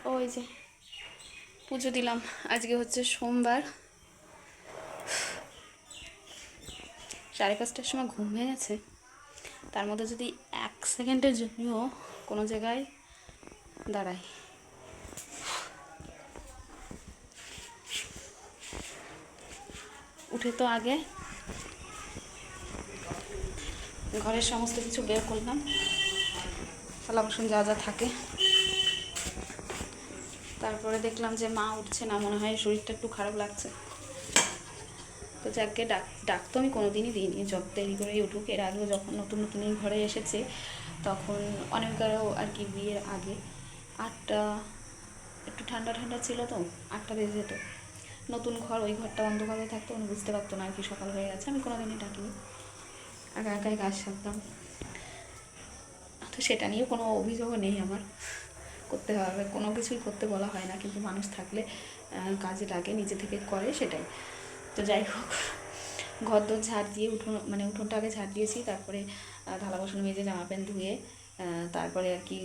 ওই যে পুজো দিলাম। আজকে হচ্ছে সোমবার, 5:30টার সময় ঘুম ভেঙেছে। তার মধ্যে যদি 1 সেকেন্ডের জন্যও কোনো জায়গায় দাঁড়াই, উঠে তো আগে ঘরের সমস্ত কিছু বের করলাম, থালা বাসন যা যা থাকে। তারপরে দেখলাম যে মা উঠছে না, মনে হয় শরীরটা একটু খারাপ লাগছে। তো যাকে ডাক তো আমি কোনোদিনই দিইনি, যত দেরি করেই উঠুক। এর আগেও যখন নতুন নতুন এই ঘরে এসেছে তখন অনেকবারও আর কি, বিয়ের আগে 8টা, একটু ঠান্ডা ঠান্ডা ছিল তো 8টা বেজে যেত। নতুন ঘর, ওই ঘরটা অন্ধকার হয়ে থাকতো, উনি বুঝতে পারতো না আর কি সকাল হয়ে গেছে। আমি কোনোদিনই ডাকিনি, একা একাই কাজ সারতাম। তো সেটা নিয়ে কোনো অভিযোগও নেই আমার। করতে হবে, কোনো কিছুই করতে বলা হয় না, কিন্তু মানুষ থাকলে কাজে লাগে, নিজে থেকে করে, সেটাই। তো যাই হোক, ঘর দোর ঝাড় দিয়ে উঠোনটা আগে ঝাড় দিয়েছি, তারপরে থালা বাসন মেজে জামা প্যান্ট ধুয়ে তারপরে আর কি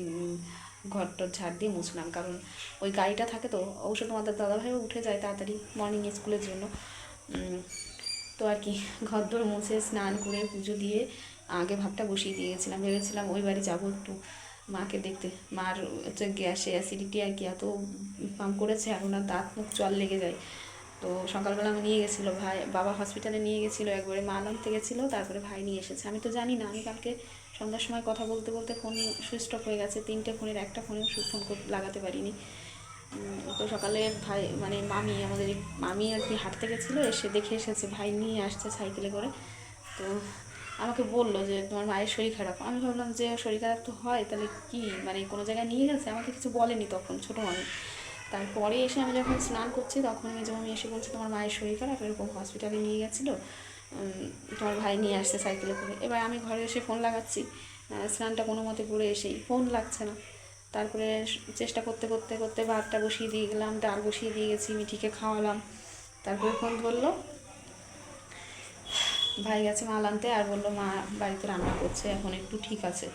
ঘর টর ঝাড় দিয়ে মুছলাম। কারণ ওই গাড়িটা থাকে তো, অবশ্য তোমাদের দাদাভাইও উঠে যায় তাড়াতাড়ি মর্নিং স্কুলের জন্য। তো আর কি ঘর দোর মুছে স্নান করে পুজো দিয়ে আগে ভাতটা বসিয়ে দিয়ে গেছিলাম। ভেবেছিলাম ওই বাড়ি যাবো একটু মাকে দেখতে। মার হচ্ছে গ্যাসে অ্যাসিডিটি আর কি, এত পাম্প করেছে আর ওনার দাঁত মুখ জল লেগে যায়। তো সকালবেলা আমি নিয়ে গেছিলো ভাই, বাবা হসপিটালে নিয়ে গেছিলো, একবারে মা আনতে গেছিলো, তারপরে ভাই নিয়ে এসেছে। আমি তো জানি না, আমি কালকে সন্ধ্যার সময় কথা বলতে বলতে ফোন সুইচ অফ হয়ে গেছে। 3টে ফোনের একটা ফোনেও ফোন লাগাতে পারিনি। তো সকালে ভাই মামি, আমাদের মামি আর কি হাঁটতে গেছিলো, এসে দেখে এসেছে ভাই নিয়ে আসছে সাইকেলে করে। তো আমাকে বললো যে তোমার মায়ের শরীর খারাপ। আমি ভাবলাম যে শরীর খারাপ তো হয়, তাহলে কি কোনো জায়গায় নিয়ে গেছে, আমাকে কিছু বলেনি তখন, ছোটো মানুষ। তারপরে এসে আমি যখন স্নান করছি তখন মেজমামি এসে বলছে তোমার মায়ের শরীর খারাপ, এরকম হসপিটালে নিয়ে গেছিলো, তোমার ভাই নিয়ে আসছে সাইকেলে করে। এবার আমি ঘরে এসে ফোন লাগাচ্ছি, স্নানটা কোনো মতে করে এসেই ফোন লাগছে না। তারপরে চেষ্টা করতে করতে করতে ভাতটা বসিয়ে দিয়ে গেলাম, ডাল বসিয়ে দিয়ে গেছি, মিঠিকে খাওয়ালাম। তারপরে ফোন ধরলো, ভাই গেছে মাল আনতে, আর বললো মা বাড়িতে রান্না করছে, এখন একটু ঠিক আছে।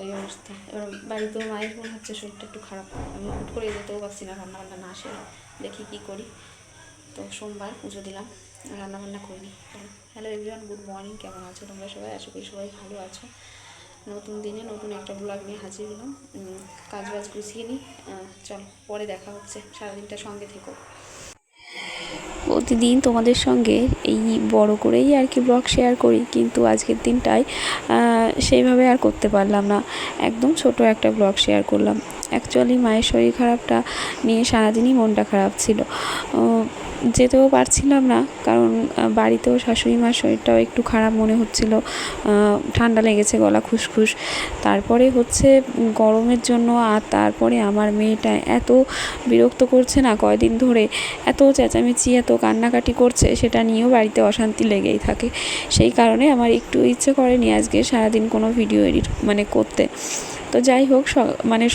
এই অবস্থা। এবার বাড়িতেও মায়ের মনে হচ্ছে শরীরটা একটু খারাপ, আমি হুট করে যেতেও পারছি না, রান্নাবান্না না আসে, দেখি কী করি। তো সোমবার পুজো দিলাম, রান্নাবান্না করিনি। হ্যালো এভরিওয়ান, গুড মর্নিং, কেমন আছো তোমরা সবাই? আশা করি সবাই ভালো আছো। নতুন দিনে নতুন একটা ব্লগ নিয়ে হাজির হলাম। কাজ বাজ গুছিয়ে নিই, চল পরে দেখা হচ্ছে, সারাদিনটা সঙ্গে থেকো। প্রতিদিন তোমাদের সঙ্গে এই বড় করেই আর কি ব্লগ শেয়ার করি, কিন্তু আজকের দিনটায় সেইভাবে আর করতে পারলাম না, একদম ছোট একটা ব্লগ শেয়ার করলাম। অ্যাকচুয়ালি মায়ের শরীর খারাপটা নিয়ে সারাদিনই মনটা খারাপ ছিল, যেতেও পারছিলাম না, কারণ বাড়িতেও শাশুড়ি মার শরীরটাও একটু খারাপ মনে হচ্ছিল, ঠান্ডা লেগেছে, গলা খুসখুস। তারপরে হচ্ছে গরমের জন্য, আর তারপরে আমার মেয়েটা এত বিরক্ত করছে না কয়দিন ধরে, এত চেঁচামেচি, এত কান্নাকাটি করছে, সেটা নিয়েও বাড়িতে অশান্তি লেগেই থাকে। সেই কারণে আমার একটু ইচ্ছে করেনি আজকে সারাদিন কোনো ভিডিও এডিট করতে। তো যাই হোক,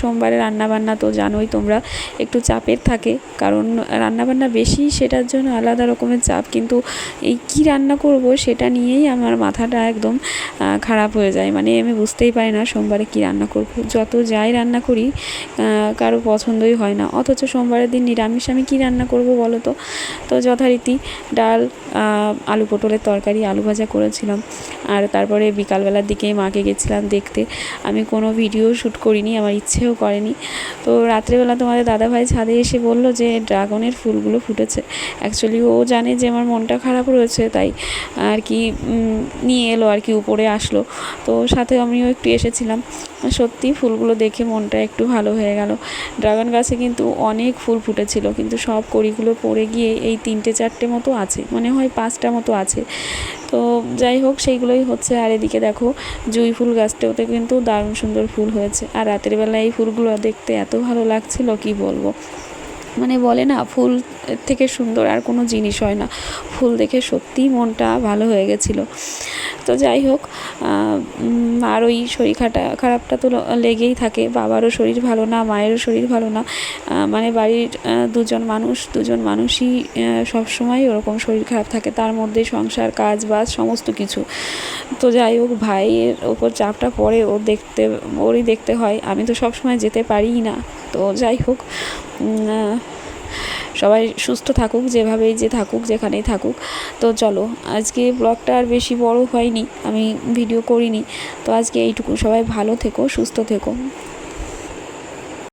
সোমবারে রান্নাবান্না তো জানোই তোমরা, একটু চাপের থাকে, কারণ রান্নাবান্না বেশি, সেটার জন্য আলাদা রকমের চাপ। কিন্তু এই কী রান্না করব সেটা নিয়েই আমার মাথাটা একদম খারাপ হয়ে যায়। আমি বুঝতেই পারি না সোমবারে কী রান্না করব। যত যাই রান্না করি কারো পছন্দই হয় না, অথচ সোমবারের দিন নিরামিষ আমি কী রান্না করব বলো তো? তো যথারীতি ডাল, আলু পটলের তরকারি, আলু ভাজা করেছিলাম। আর তারপরে বিকালবেলার দিকে মাকে গেছিলাম দেখতে। আমি কোনো ভিডিও শ্যুট করিনি, আমার ইচ্ছেও করেনি। তো রাত্রেবেলা তোমাদের দাদাভাই ছাদে এসে বলল যে ড্রাগনের ফুলগুলো ফুটেছে। অ্যাকচুয়ালি ও জানে যে আমার মনটা খারাপ রয়েছে, তাই আর কি নিয়ে এলো আর কি, উপরে আসলো। তো সাথে আমিও একটু এসেছিলাম। সত্যি ফুলগুলো দেখে মনটা একটু ভালো হয়ে গেল। ড্রাগন গাছে কিন্তু অনেক ফুল ফুটেছিল, কিন্তু সব কড়িগুলো পড়ে গিয়ে এই 3-4টে মতো আছে, মনে হয় 5টা মতো আছে। তো যাই হোক, সেইগুলোই হচ্ছে। আর এদিকে দেখো, জুঁই ফুল গাছটাতে কিন্তু দারুণ সুন্দর ফুল হয়েছে। আর রাতের বেলা এই ফুলগুলো দেখতে এত ভালো লাগছিল, কি বলবো। মানে বলে না, ফুল থেকে সুন্দর আর কোনো জিনিস হয় না। ফুল দেখে সত্যিই মনটা ভালো হয়ে গেছিলো। তো যাই হোক, আর ওই শরীর খারাপটা তো লেগেই থাকে। বাবারও শরীর ভালো না, মায়েরও শরীর ভালো না। মানে বাড়ির দুজন মানুষই সবসময় ওরকম শরীর খারাপ থাকে, তার মধ্যে সংসার, কাজ বাজ সমস্ত কিছু। তো যাই হোক, ভাইয়ের ওপর চাপটা পড়ে, ওরই দেখতে হয়। আমি তো সবসময় যেতে পারিই না। তো যাই হোক, সবাই সুস্থ থাকুক, যেভাবেই যে থাকুক, যেখানেই থাকুক। তো চলো, আজকে ব্লগটা আর বেশি বড় হয়নি, আমি ভিডিও করিনি। তো আজকে এইটুকু। সবাই ভালো থেকো, সুস্থ থেকো।